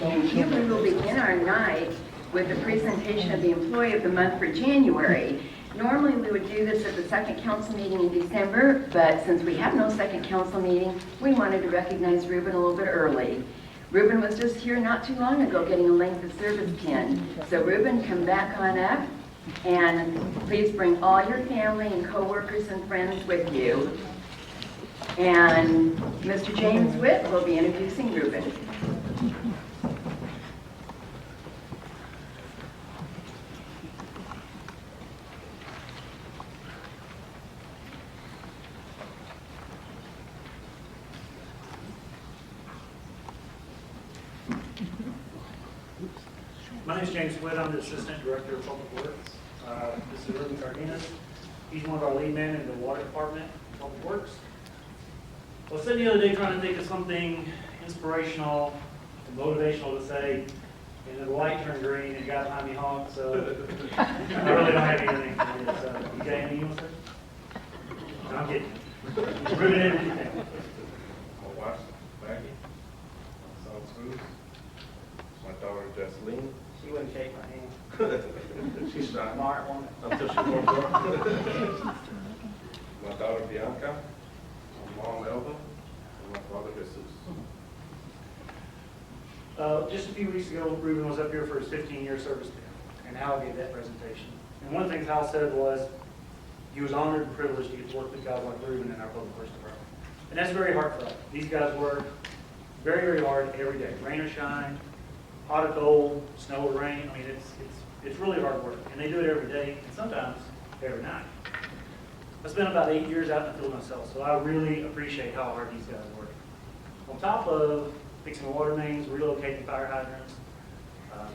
And here we will begin our night with the presentation of the Employee of the Month for January. Normally we would do this at the second council meeting in December, but since we have no second council meeting, we wanted to recognize Ruben a little bit early. Ruben was just here not too long ago getting a length of service pin. So Ruben, come back on up, and please bring all your family and co-workers and friends with you. And Mr. James Witt will be introducing Ruben. My name is James Witt. I'm the Assistant Director of Public Works. This is Ruben Cardenas. He's one of our lead men in the Water Department of Public Works. I was sitting the other day trying to think of something inspirational and motivational to say, and then the light turned green and the guy behind me honked, so I really don't have anything for you. So, you got anything you want to say? No, I'm kidding. Ruben, anything. My wife, Maggie. My son, Bruce. My daughter, Jocelyn. She wouldn't shake my hand. She's shy Smart woman. until she warms up. My daughter, Bianca. My mom, Elva. And my brother, Jesus. Just a few weeks ago, Ruben was up here for his 15-year service there, and Hal gave that presentation. And one of the things Hal said was he was honored and privileged to get to work with guys like Ruben in our public works department. And that's very hard for us. These guys work very, very hard every day, rain or shine, hot or cold, snow or rain. I mean, it's really hard work, and they do it every day, and sometimes every night. I spent about 8 years out in the field myself, so I really appreciate how hard these guys work. On top of fixing water mains, relocating fire hydrants,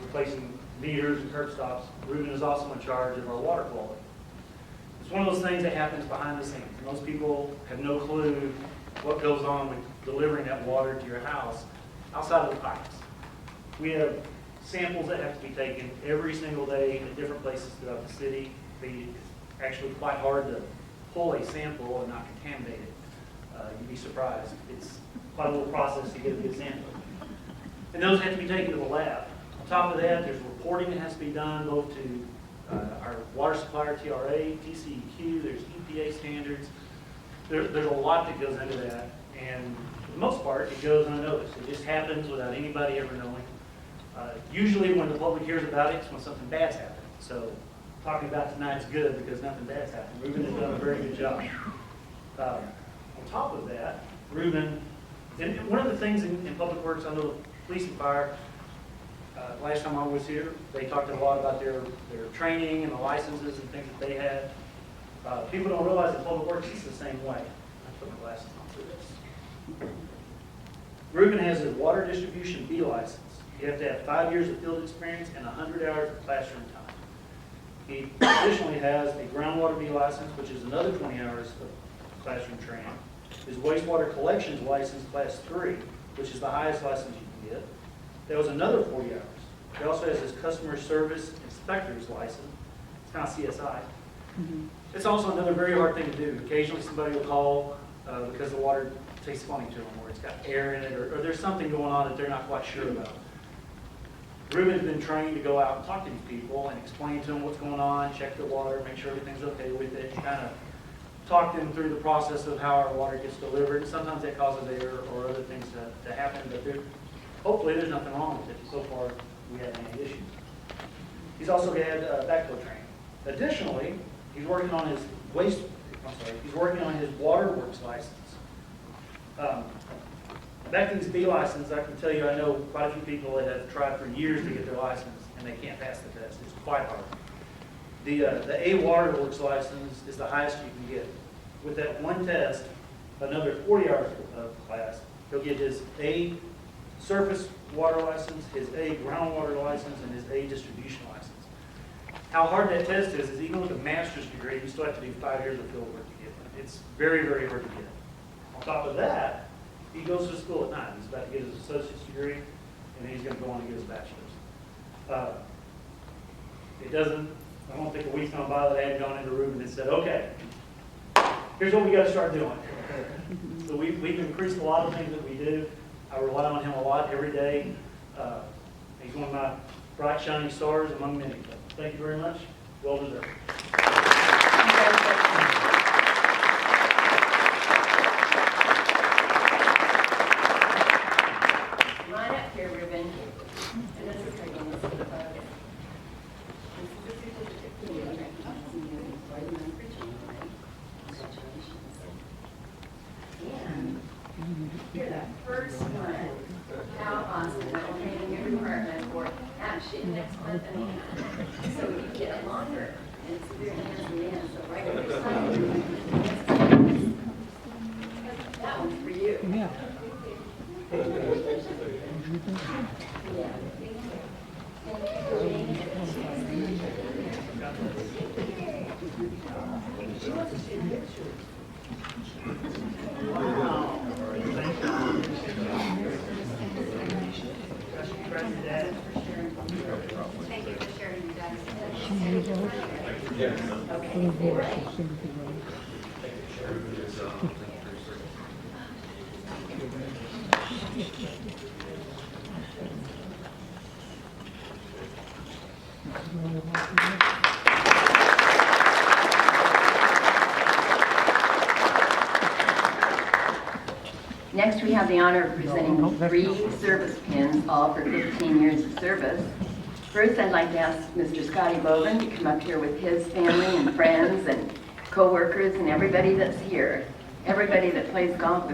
replacing meters and curb stops, Ruben is also in charge of our water quality. It's one of those things that happens behind the scenes. Most people have no clue what goes on with delivering that water to your house outside of the pipes. We have samples that have to be taken every single day at different places throughout the city. It's actually quite hard to pull a sample and not contaminate it. You'd be surprised. It's quite a little process to get a good sample. And those have to be taken to the lab. On top of that, there's reporting that has to be done both to our water supplier, TRA, TCEQ, there's EPA standards. There's a lot that goes into that, and for the most part, it goes unnoticed. It just happens without anybody ever knowing. Usually when the public hears about it, it's when something bad's happened. So talking about tonight's good because nothing bad's happened. Ruben has done a very good job. On top of that, Ruben, and one of the things in public works, I know the police and fire, last time I was here, they talked a lot about their training and the licenses and things that they had. People don't realize that public works is the same way. I put my glasses on for this. Ruben has his water distribution B license. You have to have 5 years of field experience and 100 hours of classroom time. He additionally has a groundwater B license, which is another 20 hours of classroom training. His wastewater collections license, class 3, which is the highest license you can get. That was another 40 hours. He also has his customer service inspector's license. It's kind of CSI. It's also another very hard thing to do. Occasionally somebody will call because the water tastes funny to them, or it's got air in it, or there's something going on that they're not quite sure about. Ruben's been trained to go out and talk to these people and explain to them what's going on, check the water, make sure everything's okay with it, kind of talk them through the process of how our water gets delivered. Sometimes that causes error or other things to happen, but hopefully there's nothing wrong with it. So far, we haven't had any issues. He's also had backflow training. Additionally, he's working on his waterworks license. Back to this B license, I can tell you I know quite a few people that have tried for years to get their license and they can't pass the test. It's quite hard. The A waterworks license is the highest you can get. With that one test, another 40 hours of class, he'll get his A surface water license, his A groundwater license, and his A distribution license. How hard that test is even with a master's degree, you still have to do 5 years of field work to get it. It's very, very hard to get. On top of that, he goes to school at night. He's about to get his associate's degree, and then he's going to go on and get his bachelor's. I don't think a week's gone by that I hadn't gone into Ruben and said, okay, here's what we got to start doing. So we've increased a lot of things that we do. I rely on him a lot every day. He's one of my bright shining stars among many. Thank you very much. Well deserved. Come on up here, Ruben. And this is for you, Miss Eva. This is the certificate for you, recognizing you for the month for January. Congratulations. And you're the first one. How awesome. That will hang in your department for actually next month and a half. So you get it longer. And it's very hands and hands. So right on your side. That one's for you. Yeah. Yeah, thank you. Thank you for being Thank you for sharing your data. Next, we have the honor of presenting 3 service pins, all for 15 years of service. First, I'd like to ask Mr. Scotty Bowman to come up here with his family and friends and co-workers and everybody that's here. Everybody that plays golf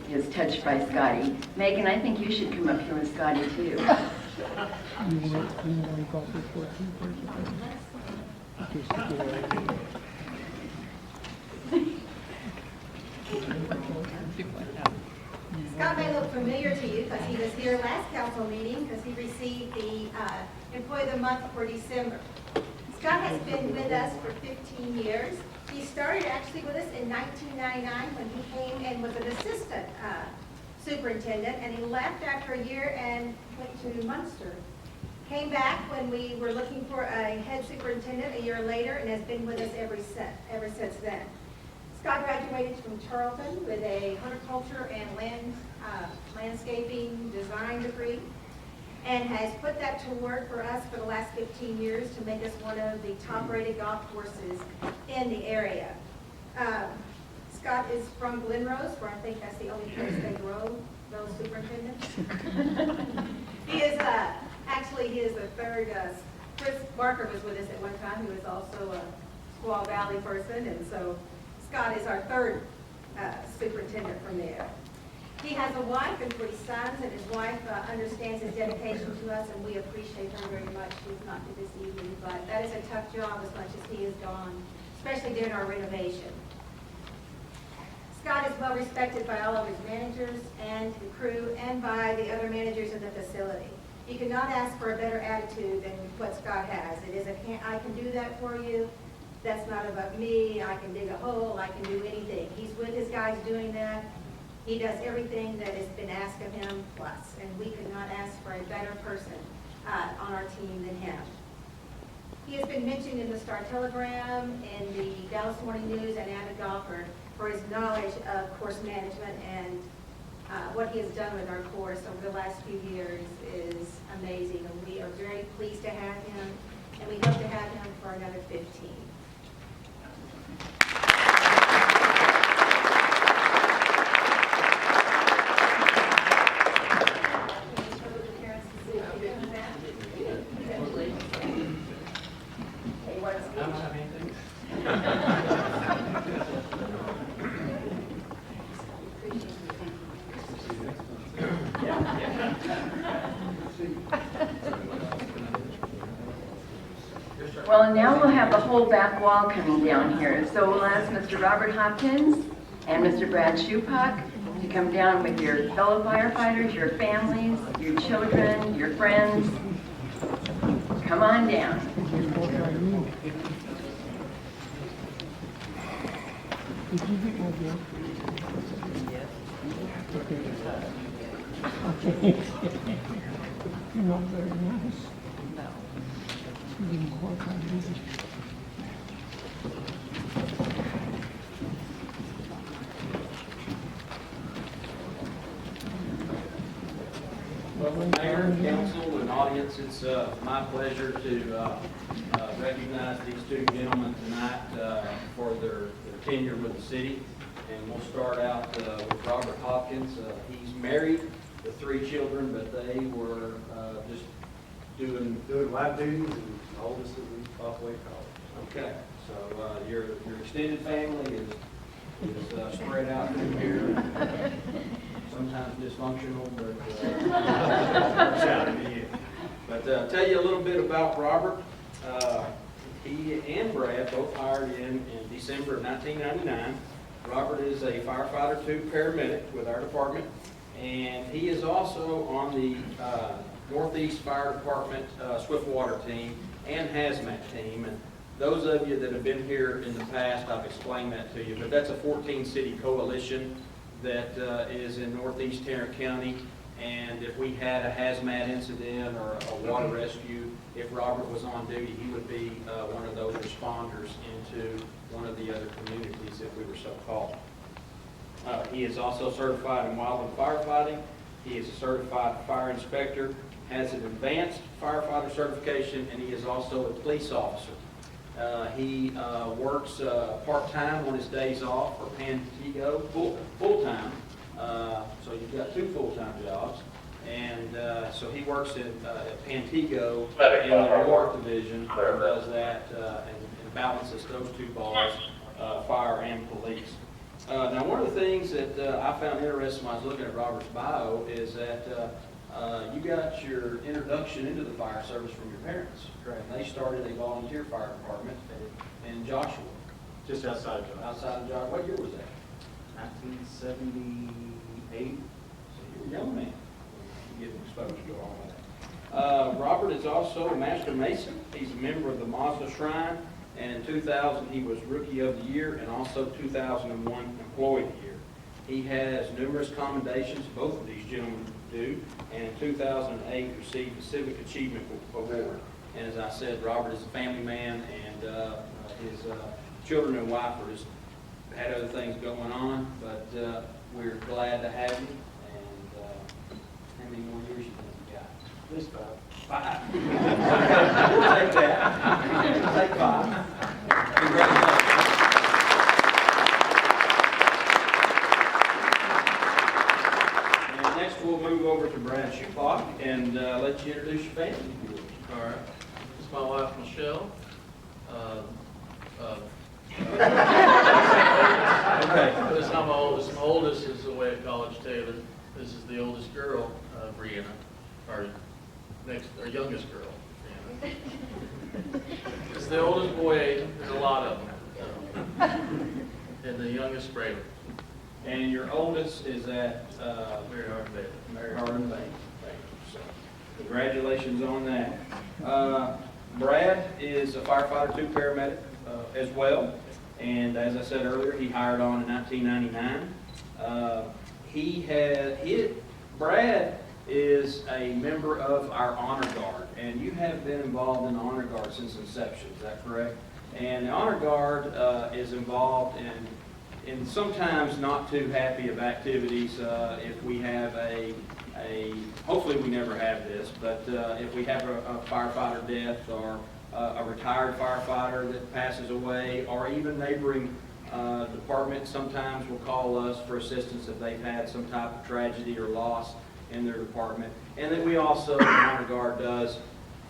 is touched by Scotty. Megan, I think you should come up here with Scotty too. Scott may look familiar to you because he was here last council meeting because he received the Employee of the Month for December. Scott has been with us for 15 years. He started actually with us in 1999 when he came and was an assistant superintendent, and he left after a year and went to Munster. Came back when we were looking for a head superintendent a year later and has been with us ever since then. Scott graduated from Charlton with a horticulture and landscaping design degree and has put that to work for us for the last 15 years to make us one of the top-rated golf courses in the area. Scott is from Glenrose, where I think that's the only place they grow those superintendents. He is the third. Chris Barker was with us at one time, who was also a Squaw Valley person, and so Scott is our third superintendent from there. He has a wife and 3 sons, and his wife understands his dedication to us, and we appreciate her very much. She's not here this evening, but that is a tough job as much as he is gone, especially during our renovation. Scott is well respected by all of his managers and the crew and by the other managers in the facility. You could not ask for a better attitude than what Scott has. It is I can do that for you. That's not about me. I can dig a hole. I can do anything. He's with his guys doing that. He does everything that has been asked of him plus, and we could not ask for a better person on our team than him. He has been mentioned in the Star-Telegram, in the Dallas Morning News, and Avid Golfer for his knowledge of course management, and what he has done with our course over the last few years is amazing, and we are very pleased to have him, and we hope to have him for another 15. Well, and now we'll have the whole back wall coming down here. So we'll ask Mr. Robert Hopkins and Mr. Brad Schupak to come down with your fellow firefighters, your families, your children, your friends. Come on down. Did you get my bill? Yes. Okay. You're not very nice. No. You didn't qualify, did you? Well, Mayor, council, and audience, it's my pleasure to recognize these two gentlemen tonight for their tenure with the city. And we'll start out with Robert Hopkins. He's married with 3 children, but they were just doing live duties and the oldest is in Buffalo College. okay. So your extended family is spread out through here. Sometimes dysfunctional, but works out in the end. But tell you a little bit about Robert. He and Brad both hired in December of 1999. Robert is a firefighter 2 paramedic with our department, and he is also on the Northeast Fire Department Swiftwater team and hazmat team. And those of you that have been here in the past, I've explained that to you, but that's a 14-city coalition that is in Northeast Tarrant County. And if we had a hazmat incident or a water rescue, if Robert was on duty, he would be one of those responders into one of the other communities if we were so called. He is also certified in wildland firefighting. He is a certified fire inspector, has an advanced firefighter certification, and he is also a police officer. He works part-time on his days off for Pantego, full-time. So you've got 2 full-time jobs. And so he works at Pantego in the York Division, and does that and balances those 2 balls, fire and police. Now, one of the things that I found interesting when I was looking at Robert's bio is that you got your introduction into the fire service from your parents. Correct. They started a volunteer fire department in Joshua. Just outside of Johnson. Outside of Joshua. What year was that? 1978. So you're a young man. You get exposed to all that. Robert is also a master mason. He's a member of the Mazda Shrine. And in 2000, he was Rookie of the Year and also 2001 Employee of the Year. He has numerous commendations, both of these gentlemen do, and in 2008 received the Civic Achievement Award. And as I said, Robert is a family man, and his children and wife are just had other things going on, but we're glad to have him. And how many more years you think you got? At least 5. 5. We'll take that. We'll take 5. Congratulations. And next we'll move over to Brad Schupak and let you introduce your family. All right. This is my wife, Michelle. Okay. This is not my oldest. My oldest is away at college, Taylor. This is the oldest girl, Brianna, our youngest girl, Brianna. It's the oldest boy. There's a lot of them. And the youngest, Braylon. And your oldest is at Mary Hardin Bailey. Mary Hardin Bank. So, congratulations on that. Brad is a firefighter 2 paramedic as well. And as I said earlier, he hired on in 1999. Brad is a member of our Honor Guard, and you have been involved in the Honor Guard since inception, is that correct? And the Honor Guard is involved in sometimes not too happy of activities. If we have hopefully we never have this, but if we have a firefighter death or a retired firefighter that passes away, or even neighboring departments sometimes will call us for assistance if they've had some type of tragedy or loss in their department. And then we also, the Honor Guard does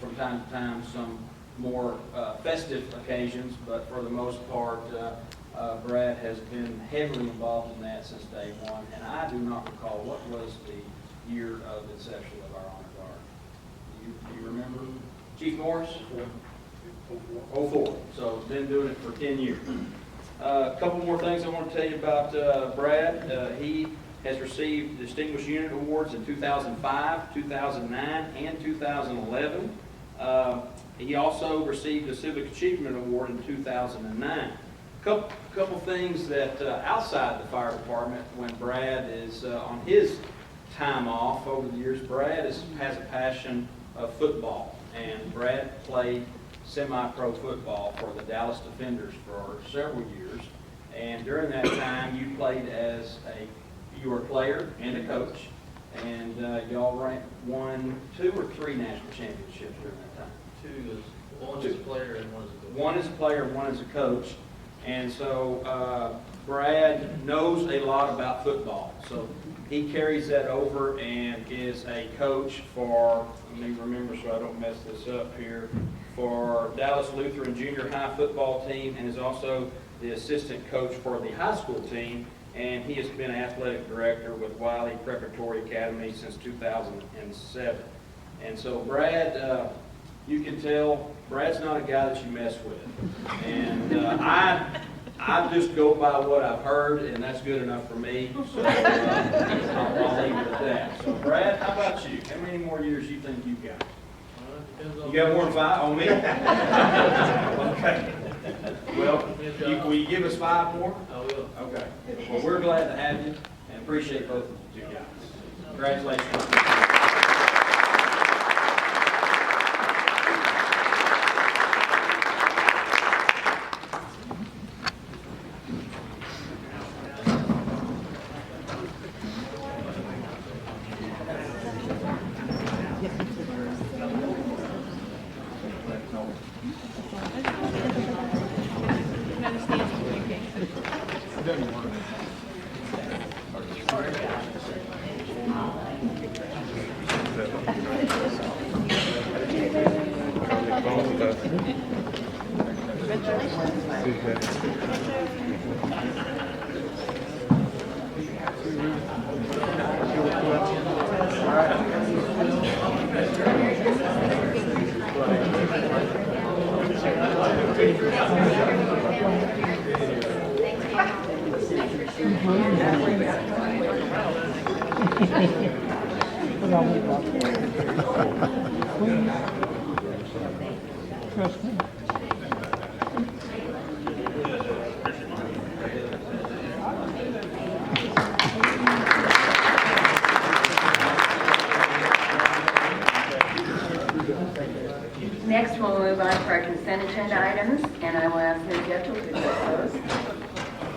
from time to time some more festive occasions, but for the most part, Brad has been heavily involved in that since day one. And I do not recall, what was the year of inception of our Honor Guard? Do you remember? Chief Morris? 04. So been doing it for 10 years. A couple more things I want to tell you about Brad. He has received Distinguished Unit Awards in 2005, 2009, and 2011. He also received a Civic Achievement Award in 2009. Couple things that outside the fire department, when Brad is on his time off over the years, Brad has a passion of football. And Brad played semi-pro football for the Dallas Defenders for several years. And during that time, you played you were a player and a coach. And y'all won 2 or 3 national championships during that time. Two is, one is a player and one is a coach. One is a player, one is a coach. And so Brad knows a lot about football. So he carries that over and is a coach for, let me remember so I don't mess this up here, for Dallas Lutheran Junior High football team, and is also the assistant coach for the high school team. And he has been athletic director with Wiley Preparatory Academy since 2007. And so Brad, you can tell Brad's not a guy that you mess with. And I just go by what I've heard, and that's good enough for me. So I'll leave it at that. So Brad, how about you? How many more years you think you've got? You got more than 5 on me? Okay. Well, will you give us 5 more? I will. Okay. Well, we're glad to have you and appreciate both of you guys. Congratulations. Trust me. Next, we'll move on to our consent agenda items, and I will ask Ms. Getchell to address those.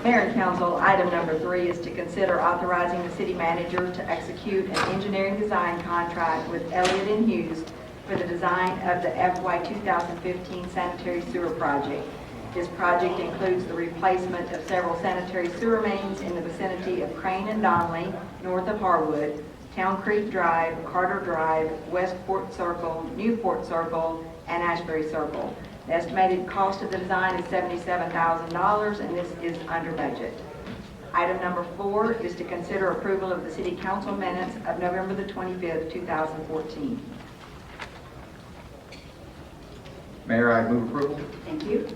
Mayor and council, item number 3 is to consider authorizing the city manager to execute an engineering design contract with Elliott and Hughes for the design of the FY 2015 sanitary sewer project. This project includes the replacement of several sanitary sewer mains in the vicinity of Crane and Donley, north of Harwood, Town Creek Drive, Carter Drive, Westport Circle, Newport Circle, and Ashbury Circle. The estimated cost of the design is $77,000, and this is under budget. Item number 4 is to consider approval of the city council minutes of November the 25th, 2014. Mayor, I move approval. Thank you.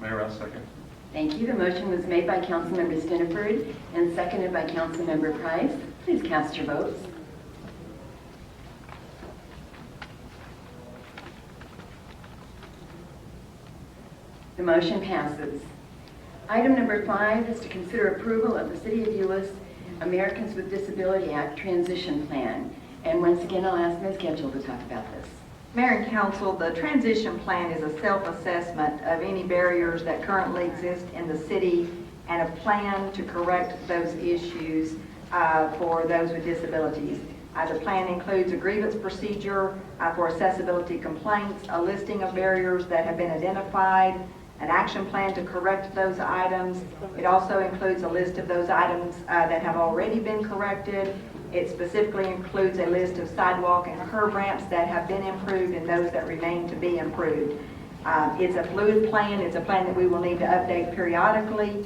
Mayor, I'll second. Thank you. The motion was made by Councilmember Stiniford and seconded by Councilmember Price. Please cast your votes. The motion passes. Item number 5 is to consider approval of the City of Euless Americans with Disability Act Transition Plan. And once again, I'll ask Ms. Getchell to talk about this. Mayor and council, the transition plan is a self-assessment of any barriers that currently exist in the city and a plan to correct those issues for those with disabilities. The plan includes a grievance procedure for accessibility complaints, a listing of barriers that have been identified, an action plan to correct those items. It also includes a list of those items that have already been corrected. It specifically includes a list of sidewalk and curb ramps that have been improved and those that remain to be improved. It's a fluid plan. It's a plan that we will need to update periodically.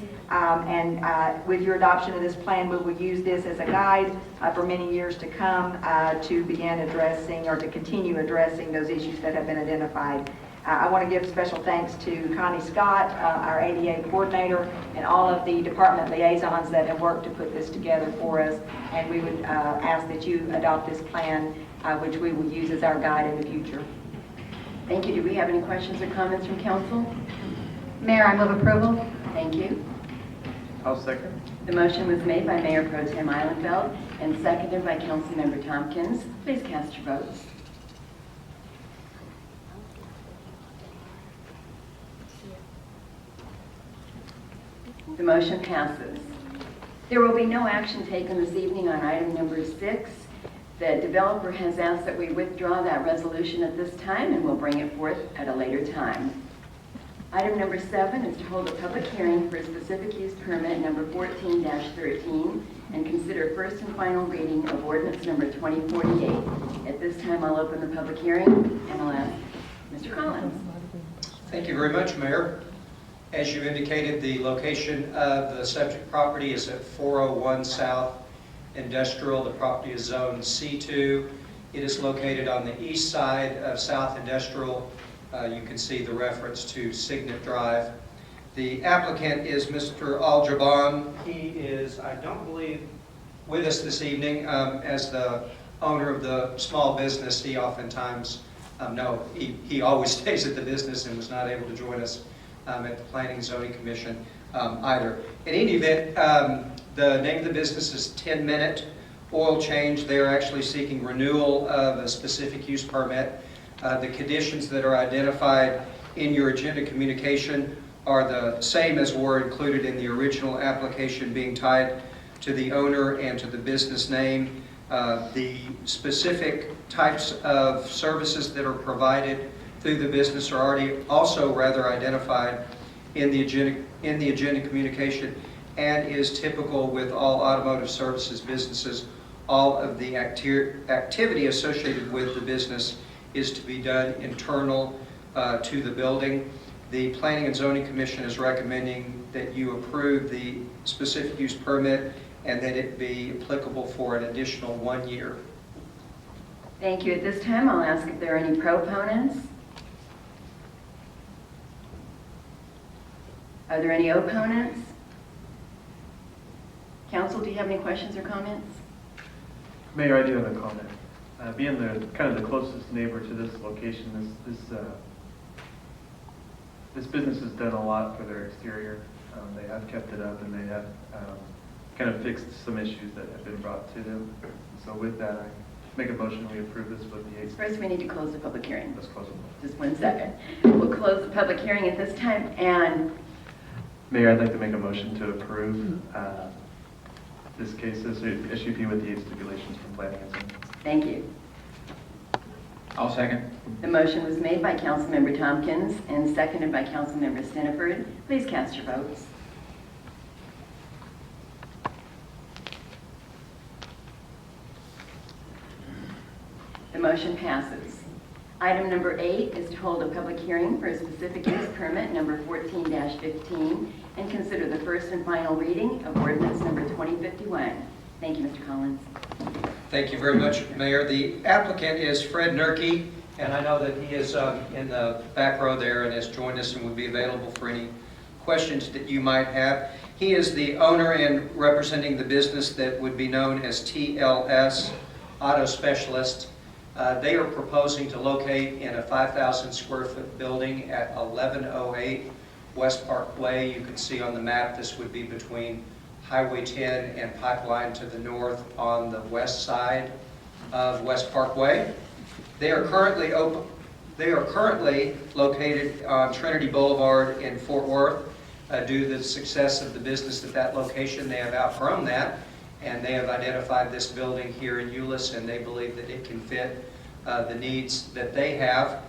With your adoption of this plan, we will use this as a guide for many years to come to begin addressing or to continue addressing those issues that have been identified. I want to give special thanks to Connie Scott, our ADA coordinator, and all of the department liaisons that have worked to put this together for us. And we would ask that you adopt this plan, which we will use as our guide in the future. Thank you. Do we have any questions or comments from council? Mayor, I move approval. Thank you. I'll second. The motion was made by Mayor Pro Tem Eilenfeld and seconded by Councilmember Tompkins. Please cast your votes. The motion passes. There will be no action taken this evening on item number 6. The developer has asked that we withdraw that resolution at this time, and we'll bring it forth at a later time. Item number 7 is to hold a public hearing for a specific use permit number 14-13 and consider first and final reading of ordinance number 2048. At this time, I'll open the public hearing, and I'll ask Mr. Collins. Thank you very much, Mayor. As you indicated, the location of the subject property is at 401 South Industrial. The property is zone C2. It is located on the east side of South Industrial. You can see the reference to Signet Drive. The applicant is Mr. Al-Jaban. He is, I don't believe, with us this evening as the owner of the small business. He oftentimes, he always stays at the business and was not able to join us at the Planning and Zoning Commission either. In any event, the name of the business is 10 Minute Oil Change. They are actually seeking renewal of a specific use permit. The conditions that are identified in your agenda communication are the same as were included in the original application, being tied to the owner and to the business name. The specific types of services that are provided through the business are already also rather identified in the agenda communication, and is typical with all automotive services businesses. All of the activity associated with the business is to be done internal to the building. The Planning and Zoning Commission is recommending that you approve the specific use permit and that it be applicable for an additional 1 year. Thank you. At this time, I'll ask if there are any proponents. Are there any opponents? Council, do you have any questions or comments? Mayor, I do have a comment. Being the kind of the closest neighbor to this location, this business has done a lot for their exterior. They have kept it up, and they have kind of fixed some issues that have been brought to them. So with that, I make a motion we approve this with the 8th. First, we need to close the public hearing. Let's close it. Just 1 second. We'll close the public hearing at this time, and Mayor, I'd like to make a motion to approve this case, this SUP with the 8 stipulations from Planning and Zoning. thank you. I'll second. The motion was made by Councilmember Tompkins and seconded by Councilmember Stiniford. Please cast your votes. The motion passes. Item number 8 is to hold a public hearing for a specific use permit number 14-15 and consider the first and final reading of ordinance number 2051. Thank you, Mr. Collins. Thank you very much, Mayor. The applicant is Fred Nurkey, and I know that he is in the back row there and has joined us and would be available for any questions that you might have. He is the owner and representing the business that would be known as TLS Auto Specialist. They are proposing to locate in a 5,000 square foot building at 1108 West Parkway. You can see on the map this would be between Highway 10 and Pipeline to the north on the west side of West Parkway. They are currently located on Trinity Boulevard in Fort Worth. Due to the success of the business at that location, they have outgrown that, and they have identified this building here in Euless, and they believe that it can fit the needs that they have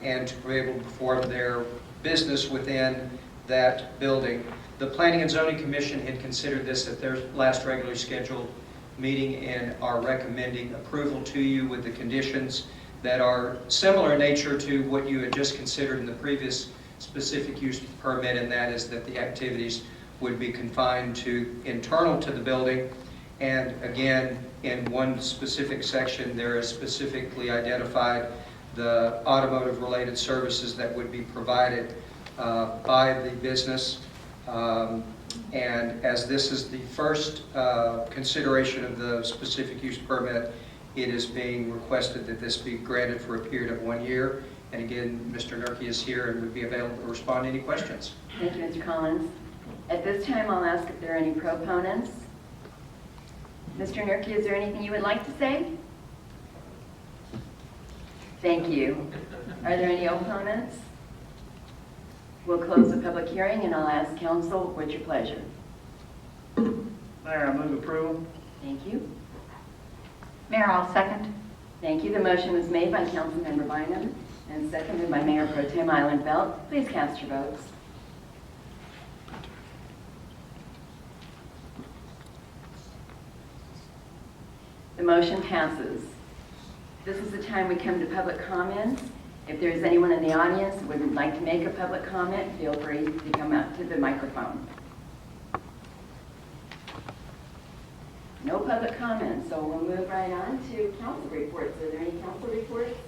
and to be able to perform their business within that building. The Planning and Zoning Commission had considered this at their last regularly scheduled meeting and are recommending approval to you with the conditions that are similar in nature to what you had just considered in the previous specific use permit, and that is that the activities would be confined to internal to the building. And again, in one specific section, there is specifically identified the automotive related services that would be provided by the business. And as this is the first consideration of the specific use permit, it is being requested that this be granted for a period of 1 year. And again, Mr. Nurkey is here and would be available to respond to any questions. Thank you, Mr. Collins. At this time, I'll ask if there are any proponents. Mr. Nurkey, is there anything you would like to say? Thank you. Are there any opponents? We'll close the public hearing, and I'll ask council, what's your pleasure? Mayor, I move approval. Thank you. Mayor, I'll second. Thank you. The motion was made by Councilmember Bynum and seconded by Mayor Pro Tem Islandfeld. Please cast your votes. The motion passes. This is the time we come to public comments. If there is anyone in the audience who would like to make a public comment, feel free to come up to the microphone. No public comments, so we'll move right on to council reports. Are there any council reports?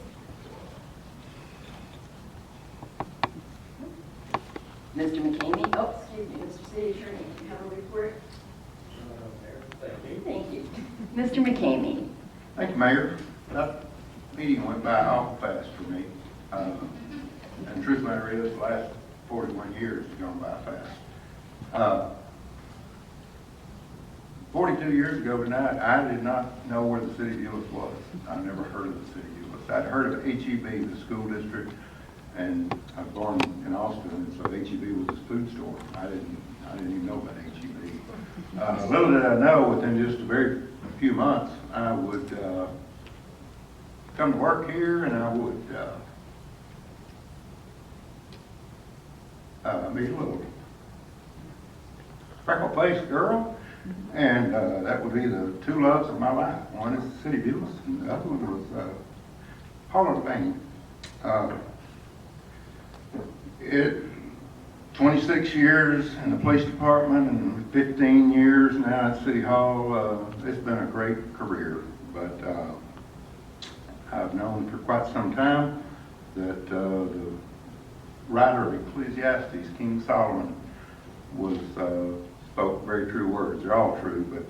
Mr. McKamie, oh, excuse me, Mr. City Attorney, do you have a report? Thank you. Mr. McKamie. Thank you, Mayor. That meeting went by awful fast for me. And the truth of the matter is, the last 41 years have gone by fast. 42 years ago tonight, I did not know where the city of Euless was. I never heard of the city of Euless. I'd heard of HEB, the school district, and I was born in Austin, and so HEB was a food store. I didn't even know about HEB. Little did I know, within just a very few months, I would come to work here, and I would meet a little freckle-faced girl, and that would be the two loves of my life. One is the city of Euless, and the other one was Paula Devane. 26 years in the police department and 15 years now at City Hall. It's been a great career, but I've known for quite some time that the writer of Ecclesiastes, King Solomon, spoke very true words. They're all true, but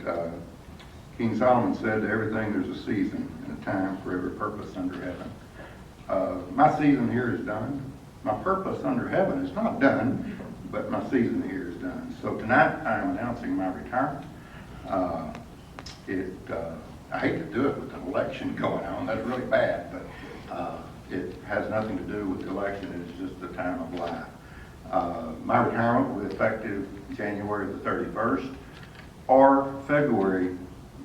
King Solomon said, to everything there's a season and a time for every purpose under heaven. My season here is done. My purpose under heaven is not done, but my season here is done. So tonight I am announcing my retirement. I hate to do it with an election going on. That's really bad, but it has nothing to do with the election. It's just the time of life. My retirement will be effective January the 31st or February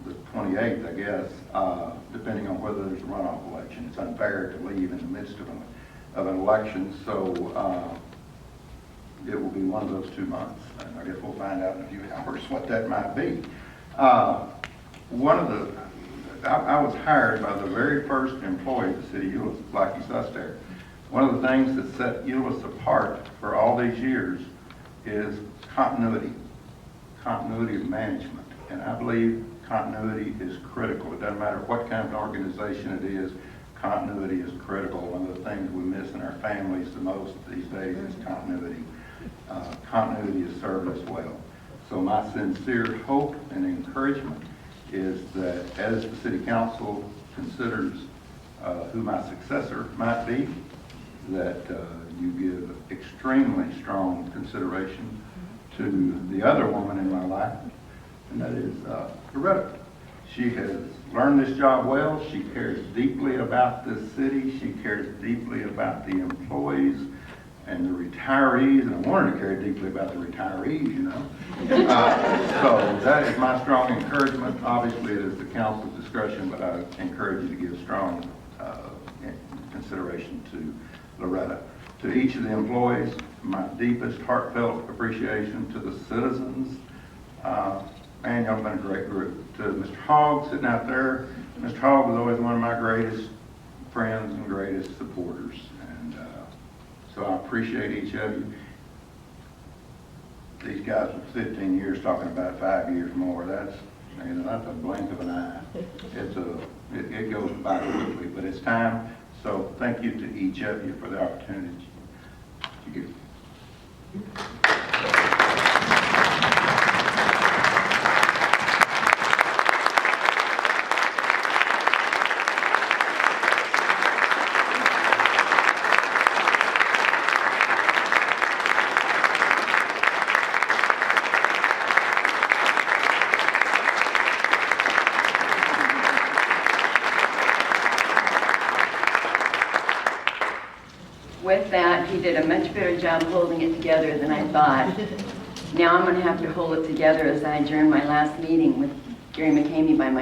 the 28th, I guess, depending on whether there's a runoff election. It's unfair to leave in the midst of an election, so it will be one of those 2 months. And I guess we'll find out in a few hours what that might be. I was hired by the very first employee of the city of Euless, Blackie Suster. One of the things that set Euless apart for all these years is continuity of management. And I believe continuity is critical. It doesn't matter what kind of organization it is, continuity is critical. One of the things we miss in our families the most these days is continuity. Continuity has served us well. So my sincere hope and encouragement is that as the city council considers who my successor might be, that you give extremely strong consideration to the other woman in my life, and that is Loretta. She has learned this job well. She cares deeply about this city. She cares deeply about the employees and the retirees, and I want her to care deeply about the retirees, you know. So that is my strong encouragement. Obviously, it is the council's discretion, but I encourage you to give strong consideration to Loretta. To each of the employees, my deepest heartfelt appreciation. To the citizens, man, y'all been a great group. To Mr. Hogg sitting out there, Mr. Hogg was always one of my greatest friends and greatest supporters. And so I appreciate each of you. These guys with 15 years talking about 5 years more, that's a blink of an eye. It goes by quickly, but it's time. So thank you to each of you for the opportunity to give. With that, he did a much better job holding it together than I thought. Now I'm going to have to hold it together as I adjourn my last meeting with Gary McKamie by myself.